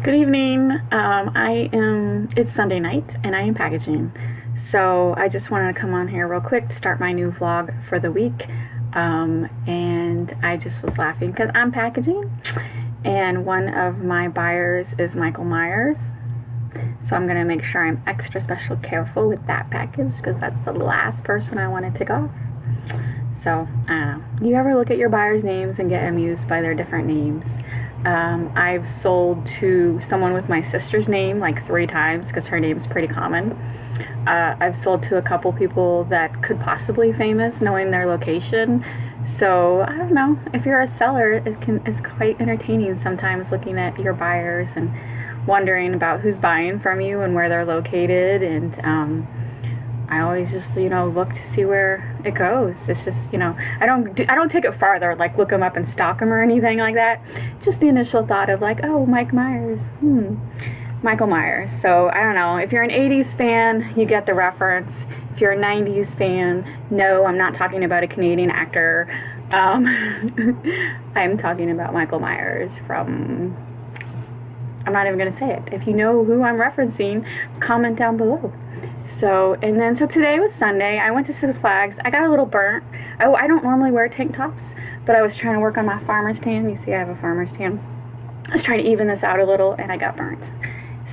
Good evening. It's Sunday night and I am packaging. So I just wanted to come on here real quick to start my new vlog for the week. And I just was laughing because I'm packaging and one of my buyers is Michael Myers. So I'm going to make sure I'm extra special careful with that package because that's the last person I want to tick off. So, I don't know. You ever look at your buyers' names and get amused by their different names? I've sold to someone with my sister's name like 3 times because her name's pretty common. I've sold to a couple people that could possibly be famous knowing their location. So, I don't know. If you're a seller, it's quite entertaining sometimes looking at your buyers and wondering about who's buying from you and where they're located, and I always just, look to see where it goes. It's just, I don't take it farther, like look them up and stalk them or anything like that. Just the initial thought of like, oh, Mike Myers, Michael Myers. So I don't know. If you're an 80s fan, you get the reference. If you're a 90s fan, no, I'm not talking about a Canadian actor. I'm talking about Michael Myers from, I'm not even going to say it. If you know who I'm referencing, comment down below. So today was Sunday. I went to Six Flags. I got a little burnt. I don't normally wear tank tops, but I was trying to work on my farmer's tan. You see I have a farmer's tan. I was trying to even this out a little and I got burnt.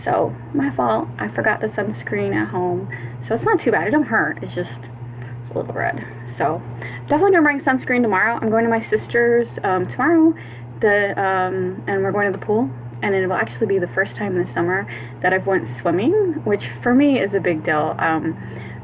So, my fault. I forgot the sunscreen at home. So it's not too bad. It don't hurt. It's a little red. So, definitely going to bring sunscreen tomorrow. I'm going to my sister's tomorrow, and we're going to the pool. And it will actually be the first time this summer that I've went swimming, which for me is a big deal. I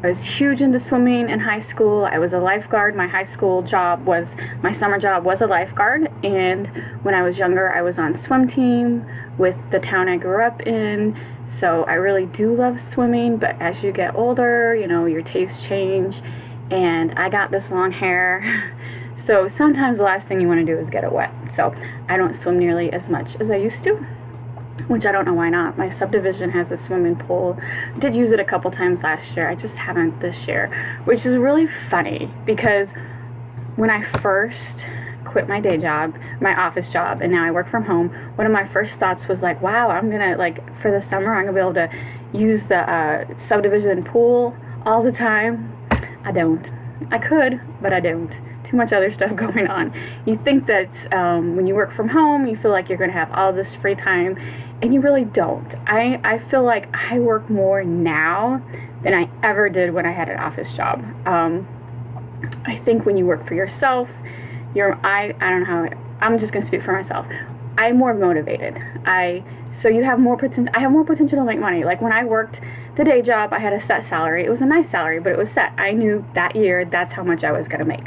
was huge into swimming in high school. I was a lifeguard. My summer job was a lifeguard. And when I was younger, I was on swim team with the town I grew up in. So I really do love swimming, but as you get older, your tastes change. And I got this long hair. So sometimes the last thing you want to do is get it wet. So I don't swim nearly as much as I used to, which I don't know why not. My subdivision has a swimming pool. I did use it a couple times last year. I just haven't this year, which is really funny because when I first quit my day job, my office job, and now I work from home, one of my first thoughts was like, wow, I'm going to, for the summer, I'm going to be able to use the subdivision pool all the time. I don't. I could, but I don't. Too much other stuff going on. You think that when you work from home, you feel like you're going to have all this free time, and you really don't. I feel like I work more now than I ever did when I had an office job. I think when you work for yourself, I don't know how, I'm just going to speak for myself. I'm more motivated. So you have more potential. I have more potential to make money. Like when I worked the day job, I had a set salary. It was a nice salary, but it was set. I knew that year that's how much I was going to make.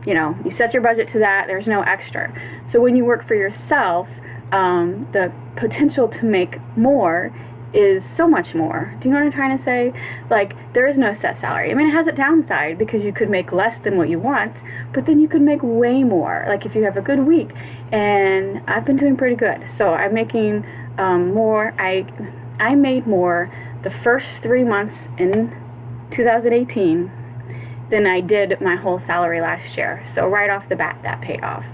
You set your budget to that, there's no extra. So when you work for yourself, the potential to make more is so much more. Do you know what I'm trying to say? Like, there is no set salary. I mean, it has a downside because you could make less than what you want, but then you could make way more. Like, if you have a good week, and I've been doing pretty good. So I'm making more. I made more the first 3 months in 2018 than I did my whole salary last year. So right off the bat, that paid off.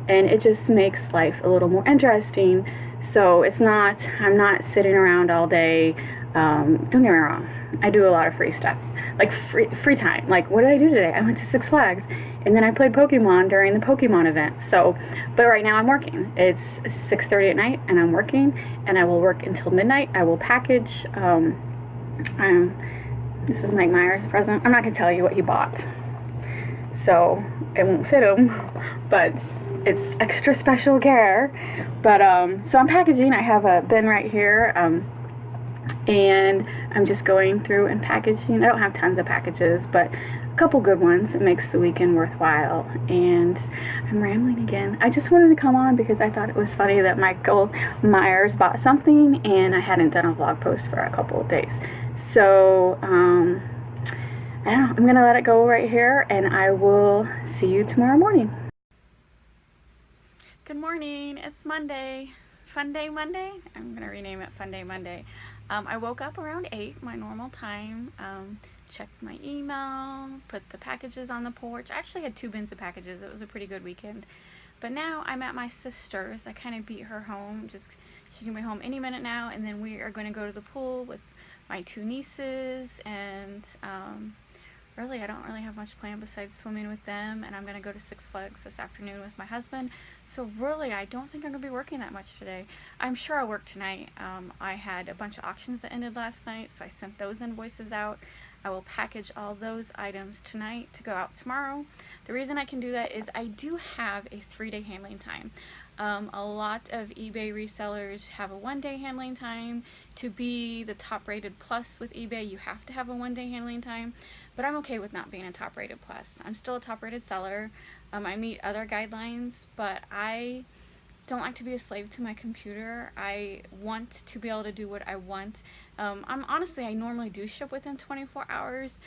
And it just makes life a little more interesting. So I'm not sitting around all day. Don't get me wrong, I do a lot of free stuff. Like free time. Like, what did I do today? I went to Six Flags, and then I played Pokemon during the Pokemon event. So, but right now I'm working. It's 6:30 at night, and I'm working, and I will work until midnight. I will package. This is Mike Myers' present. I'm not going to tell you what he bought, so it won't fit him, but it's extra special care. But, so I'm packaging. I have a bin right here, and I'm just going through and packaging. I don't have tons of packages, but a couple good ones. It makes the weekend worthwhile, and I'm rambling again. I just wanted to come on because I thought it was funny that Michael Myers bought something, and I hadn't done a vlog post for a couple of days. So, I don't know, I'm going to let it go right here, and I will see you tomorrow morning. Good morning, it's Monday. Fun Day Monday? I'm going to rename it Fun Day Monday. I woke up around 8, my normal time, checked my email, put the packages on the porch. I actually had 2 bins of packages. It was a pretty good weekend. But now I'm at my sister's. I kind of beat her home. She's gonna be home any minute now, and then we are going to go to the pool with my 2 nieces, and really I don't really have much planned besides swimming with them, and I'm going to go to Six Flags this afternoon with my husband. So really I don't think I'm going to be working that much today. I'm sure I'll work tonight. I had a bunch of auctions that ended last night, so I sent those invoices out. I will package all those items tonight to go out tomorrow. The reason I can do that is I do have a 3-day handling time. A lot of eBay resellers have a 1-day handling time. To be the top rated plus with eBay, you have to have a 1-day handling time, but I'm okay with not being a top rated plus. I'm still a top rated seller. I meet other guidelines, but I don't like to be a slave to my computer. I want to be able to do what I want. I normally do ship within 24 hours,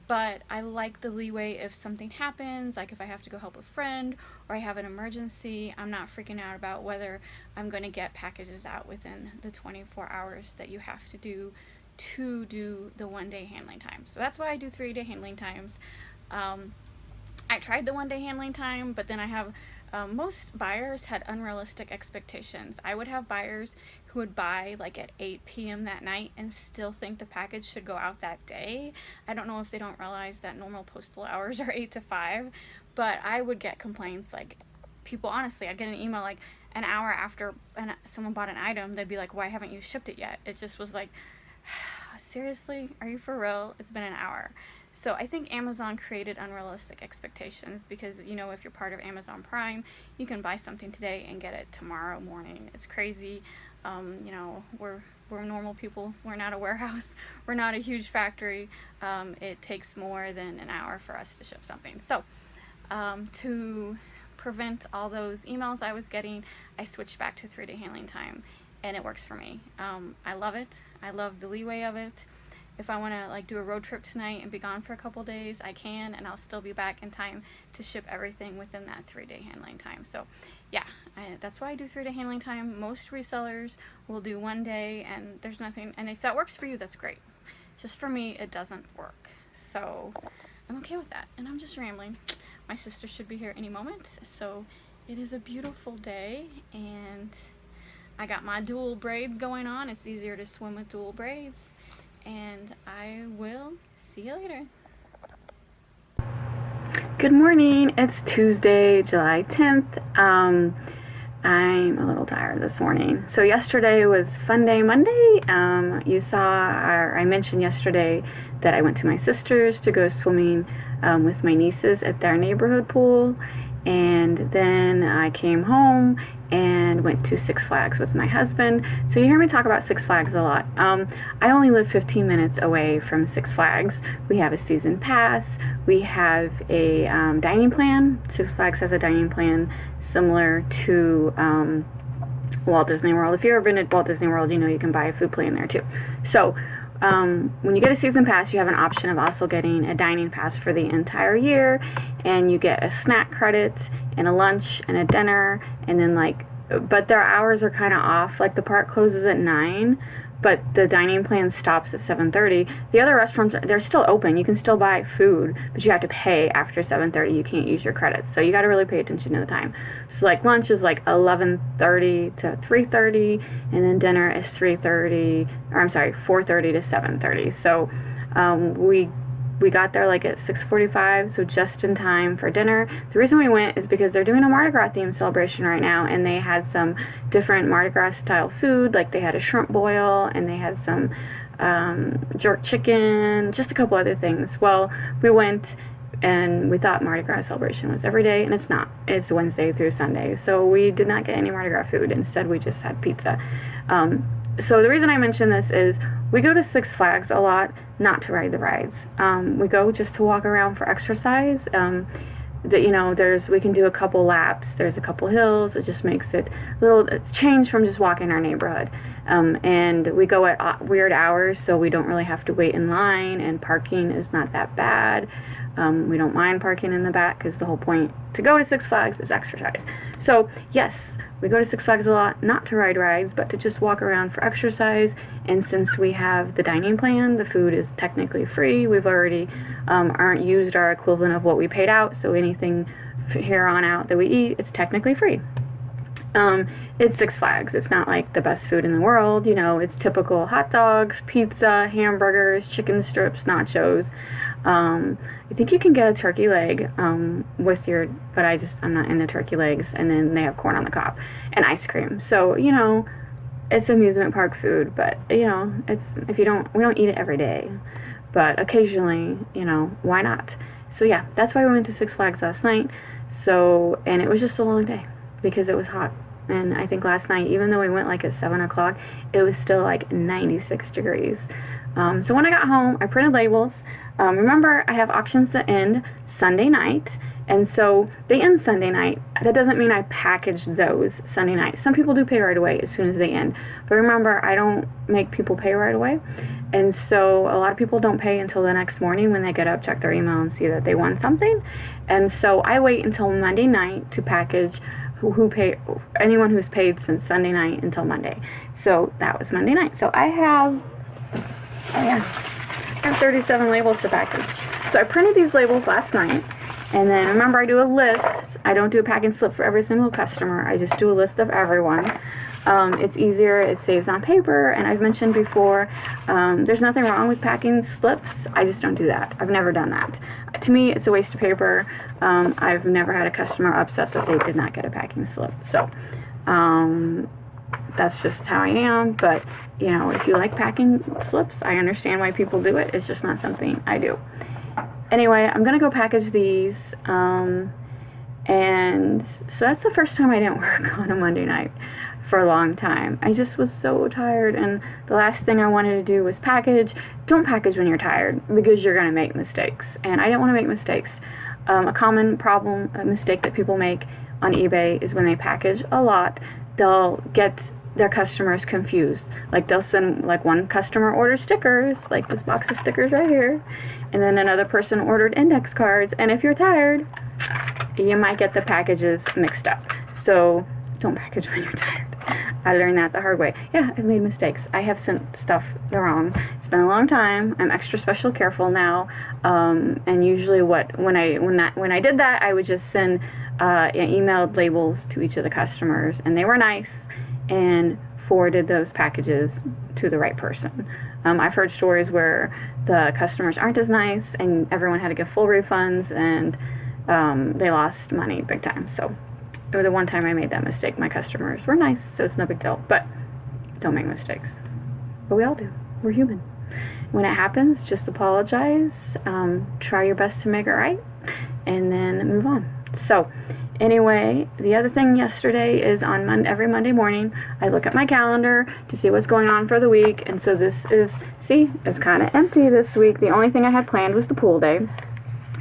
but I like the leeway if something happens, like if I have to go help a friend or I have an emergency. I'm not freaking out about whether I'm going to get packages out within the 24 hours that you have to do the 1-day handling time. So that's why I do 3-day handling times. I tried the 1-day handling time, but then I have most buyers had unrealistic expectations. I would have buyers who would buy like at 8 p.m. that night and still think the package should go out that day. I don't know if they don't realize that normal postal hours are 8 to 5, but I would get complaints like people, honestly, I'd get an email like an hour after someone bought an item, they'd be like, why haven't you shipped it yet? It just was like, seriously, are you for real? It's been an hour. So I think Amazon created unrealistic expectations because, you know, if you're part of Amazon Prime, you can buy something today and get it tomorrow morning. It's crazy. You know, we're normal people. We're not a warehouse. We're not a huge factory. It takes more than an hour for us to ship something. So to prevent all those emails I was getting, I switched back to 3-day handling time, and it works for me. I love it. I love the leeway of it. If I want to like do a road trip tonight and be gone for a couple days, I can, and I'll still be back in time to ship everything within that 3-day handling time. So yeah, that's why I do 3-day handling time. Most resellers will do 1 day, and there's nothing, and if that works for you, that's great. Just for me, it doesn't work. So I'm okay with that, and I'm just rambling. My sister should be here any moment. So it is a beautiful day, and I got my dual braids going on. It's easier to swim with dual braids. And I will see you later. Good morning. It's Tuesday, July 10th. I'm a little tired this morning. So yesterday was Fun Day Monday. You saw, or I mentioned yesterday that I went to my sister's to go swimming with my nieces at their neighborhood pool. And then I came home and went to Six Flags with my husband. So you hear me talk about Six Flags a lot. I only live 15 minutes away from Six Flags. We have a season pass. We have a dining plan. Six Flags has a dining plan similar to Walt Disney World. If you've ever been at Walt Disney World, you know you can buy a food plan there too. So when you get a season pass, you have an option of also getting a dining pass for the entire year, and you get a snack credit and a lunch and a dinner, and then but their hours are kind of off. Like the park closes at 9, but the dining plan stops at 7:30. The other restaurants, they're still open. You can still buy food, but you have to pay after 7:30. You can't use your credits, so you got to really pay attention to the time. So like lunch is like 11:30 to 3:30, and then dinner is 4:30 to 7:30. So we got there like at 6:45, so just in time for dinner. The reason we went is because they're doing a Mardi Gras themed celebration right now, and they had some different Mardi Gras style food. Like they had a shrimp boil, and they had some jerk chicken, just a couple other things. Well, we went and we thought Mardi Gras celebration was every day, and it's not. It's Wednesday through Sunday, so we did not get any Mardi Gras food. Instead, we just had pizza. So the reason I mention this is we go to Six Flags a lot, not to ride the rides. We go just to walk around for exercise. We can do a couple laps. There's a couple hills. It just makes it a little change from just walking our neighborhood. And we go at weird hours, so we don't really have to wait in line, and parking is not that bad. We don't mind parking in the back because the whole point to go to Six Flags is exercise. So yes, we go to Six Flags a lot, not to ride rides, but to just walk around for exercise. And since we have the dining plan, the food is technically free. We've already used our equivalent of what we paid out, so anything here on out that we eat, it's technically free. It's Six Flags. It's not like the best food in the world. You know, it's typical hot dogs, pizza, hamburgers, chicken strips, nachos. I think you can get a turkey leg with your, but I'm not into turkey legs. And then they have corn on the cob and ice cream. So, you know, it's amusement park food, but, you know, we don't eat it every day. But occasionally, you know, why not? So yeah, that's why we went to Six Flags last night. So, and it was just a long day because it was hot. And I think last night, even though we went like at 7 o'clock, it was still like 96 degrees. So when I got home, I printed labels. Remember, I have auctions that end Sunday night. And so they end Sunday night. That doesn't mean I package those Sunday night. Some people do pay right away as soon as they end. But remember, I don't make people pay right away. And so a lot of people don't pay until the next morning when they get up, check their email, and see that they won something. And so I wait until Monday night to package anyone who's paid since Sunday night until Monday. So that was Monday night. So I have 37 labels to package. So I printed these labels last night. And then remember, I do a list. I don't do a packing slip for every single customer. I just do a list of everyone. It's easier, it saves on paper, and I've mentioned before, there's nothing wrong with packing slips. I just don't do that. I've never done that. To me, it's a waste of paper. I've never had a customer upset that they did not get a packing slip. So that's just how I am. But, you know, if you like packing slips, I understand why people do it. It's just not something I do. Anyway, I'm going to go package these, and so that's the first time I didn't work on a Monday night for a long time. I just was so tired, and the last thing I wanted to do was package. Don't package when you're tired, because you're going to make mistakes, and I didn't want to make mistakes. A common mistake that people make on eBay is when they package a lot, they'll get their customers confused. Like they'll send, like one customer orders stickers, like this box of stickers right here, and then another person ordered index cards, and if you're tired, you might get the packages mixed up. So don't package when you're tired. I learned that the hard way. Yeah, I've made mistakes. I have sent stuff the wrong. It's been a long time. I'm extra special careful now. And usually when I did that, I would just send emailed labels to each of the customers, and they were nice and forwarded those packages to the right person. I've heard stories where the customers aren't as nice and everyone had to give full refunds, and they lost money big time. So the one time I made that mistake, my customers were nice, so it's no big deal. But don't make mistakes. But we all do. We're human. When it happens, just apologize, try your best to make it right, and then move on. So anyway, the other thing yesterday is on every Monday morning, I look at my calendar to see what's going on for the week. And so this is, see, it's kind of empty this week. The only thing I had planned was the pool day.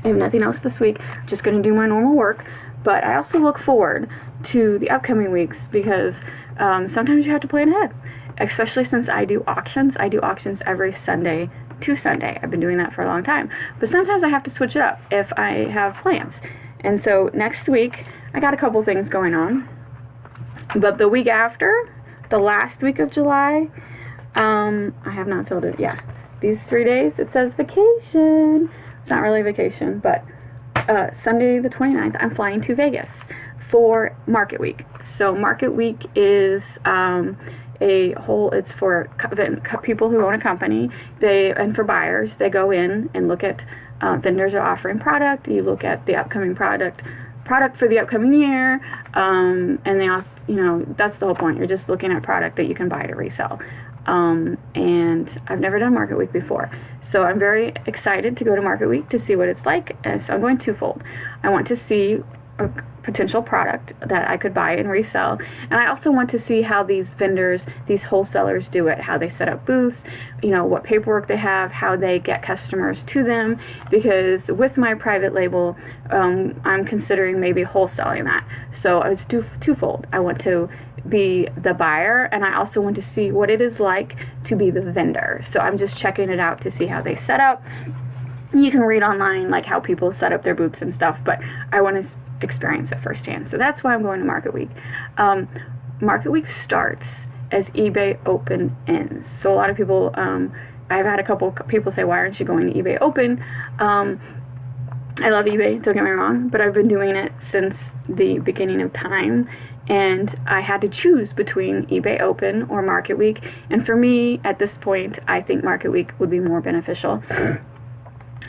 I have nothing else this week. I'm just going to do my normal work. But I also look forward to the upcoming weeks because sometimes you have to plan ahead, especially since I do auctions. I do auctions every Sunday to Sunday. I've been doing that for a long time. But sometimes I have to switch it up if I have plans. And so next week, I got a couple things going on. But the week after, the last week of July, I have not filled it. Yeah, these 3 days, it says vacation. It's not really vacation, but Sunday the 29th, I'm flying to Vegas for Market Week. So Market Week is it's for people who own a company, and for buyers, they go in and look at vendors are offering product. You look at the upcoming product for the upcoming year, and they also, you know, that's the whole point. You're just looking at product that you can buy to resell. And I've never done Market Week before, so I'm very excited to go to Market Week to see what it's like. And so I'm going twofold. I want to see a potential product that I could buy and resell, and I also want to see how these vendors, these wholesalers do it, how they set up booths, you know, what paperwork they have, how they get customers to them, because with my private label, I'm considering maybe wholesaling that. So it's twofold. I want to be the buyer, and I also want to see what it is like to be the vendor. So I'm just checking it out to see how they set up. You can read online like how people set up their booths and stuff, but I want to experience it firsthand. So that's why I'm going to Market Week. Market Week starts as eBay Open ends. So a lot of people, I've had a couple people say, why aren't you going to eBay Open? I love eBay, don't get me wrong, but I've been doing it since the beginning of time, and I had to choose between eBay Open or Market Week, and for me, at this point, I think Market Week would be more beneficial.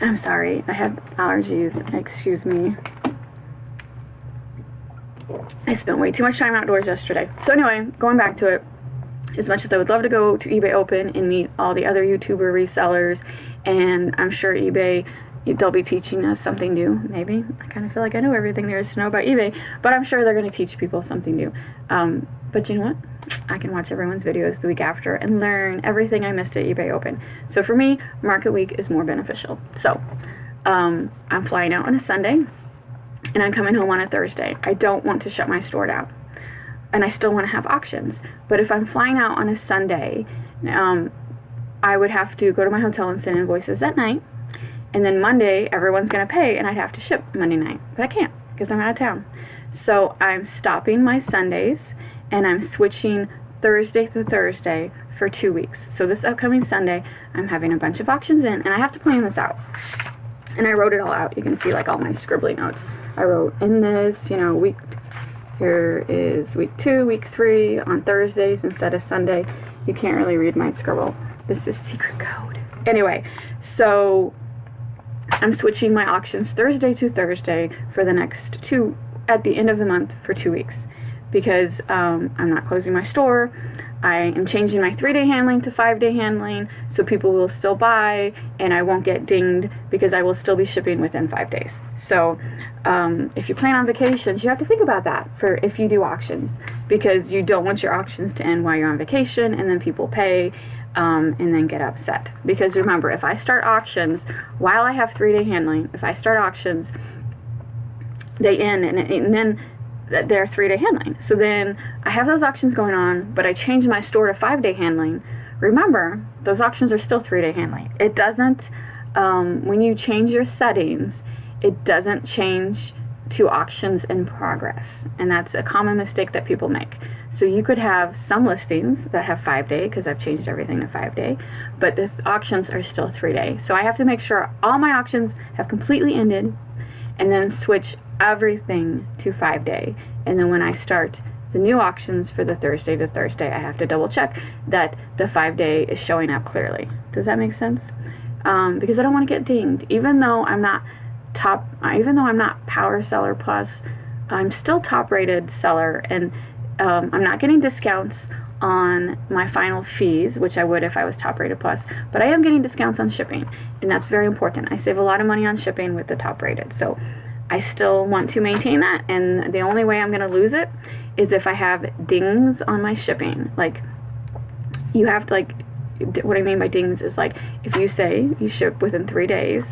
I'm sorry, I have allergies, excuse me. I spent way too much time outdoors yesterday. So anyway, going back to it, as much as I would love to go to eBay Open and meet all the other YouTuber resellers, and I'm sure eBay, they'll be teaching us something new, maybe. I kind of feel like I know everything there is to know about eBay, but I'm sure they're going to teach people something new. But you know what? I can watch everyone's videos the week after and learn everything I missed at eBay Open. So for me, Market Week is more beneficial. So I'm flying out on a Sunday, and I'm coming home on a Thursday. I don't want to shut my store down, and I still want to have auctions. But if I'm flying out on a Sunday, I would have to go to my hotel and send invoices that night. And then Monday, everyone's going to pay, and I'd have to ship Monday night. But I can't, because I'm out of town. So I'm stopping my Sundays, and I'm switching Thursday to Thursday for 2 weeks. So this upcoming Sunday, I'm having a bunch of auctions in, and I have to plan this out. And I wrote it all out. You can see, like, all my scribbly notes. I wrote in this, you know, here is week 2, week 3, on Thursdays instead of Sunday. You can't really read my scribble. This is secret code. Anyway, so I'm switching my auctions Thursday to Thursday for the next at the end of the month for 2 weeks, because I'm not closing my store. I am changing my 3-day handling to 5-day handling, so people will still buy, and I won't get dinged because I will still be shipping within 5 days. So if you plan on vacations, you have to think about that for if you do auctions, because you don't want your auctions to end while you're on vacation and then people pay and then get upset. Because remember, if I start auctions while I have 3-day handling, if I start auctions, they end and then they're 3-day handling. So then I have those auctions going on, but I change my store to 5-day handling. Remember, those auctions are still 3-day handling. It doesn't, when you change your settings, it doesn't change to auctions in progress. And that's a common mistake that people make. So you could have some listings that have 5-day, because I've changed everything to 5-day, but the auctions are still 3-day. So I have to make sure all my auctions have completely ended, and then switch everything to 5-day. And then when I start the new auctions for the Thursday to Thursday, I have to double check that the 5-day is showing up clearly. Does that make sense? Because I don't want to get dinged. Even though I'm not Power Seller Plus, I'm still top rated seller, and I'm not getting discounts on my final fees, which I would if I was top rated plus, but I am getting discounts on shipping, and that's very important. I save a lot of money on shipping with the top rated, so I still want to maintain that, and the only way I'm going to lose it is if I have dings on my shipping. Like, you have to, like, what I mean by dings is, like, if you say you ship within 3 days,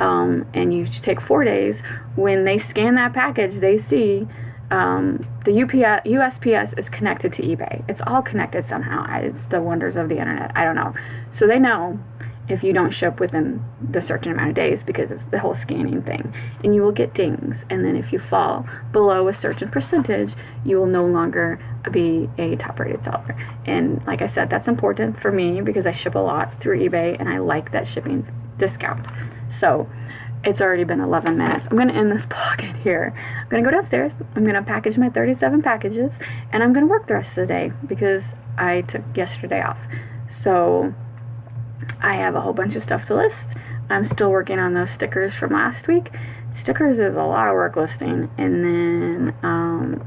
and you take 4 days, when they scan that package, they see the USPS is connected to eBay. It's all connected somehow. It's the wonders of the internet. I don't know. So they know if you don't ship within the certain amount of days because of the whole scanning thing, and you will get dings. And then if you fall below a certain percentage, you will no longer be a top-rated seller. And like I said, that's important for me because I ship a lot through eBay, and I like that shipping discount. So it's already been 11 minutes. I'm going to end this vlog in here. I'm going to go downstairs. I'm going to package my 37 packages, and I'm going to work the rest of the day because I took yesterday off. So I have a whole bunch of stuff to list. I'm still working on those stickers from last week. Stickers is a lot of work listing. And then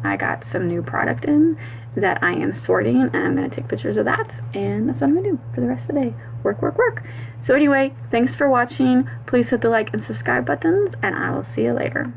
I got some new product in that I am sorting, and I'm going to take pictures of that, and that's what I'm going to do for the rest of the day. Work, work, work. So anyway, thanks for watching. Please hit the like and subscribe buttons, and I will see you later.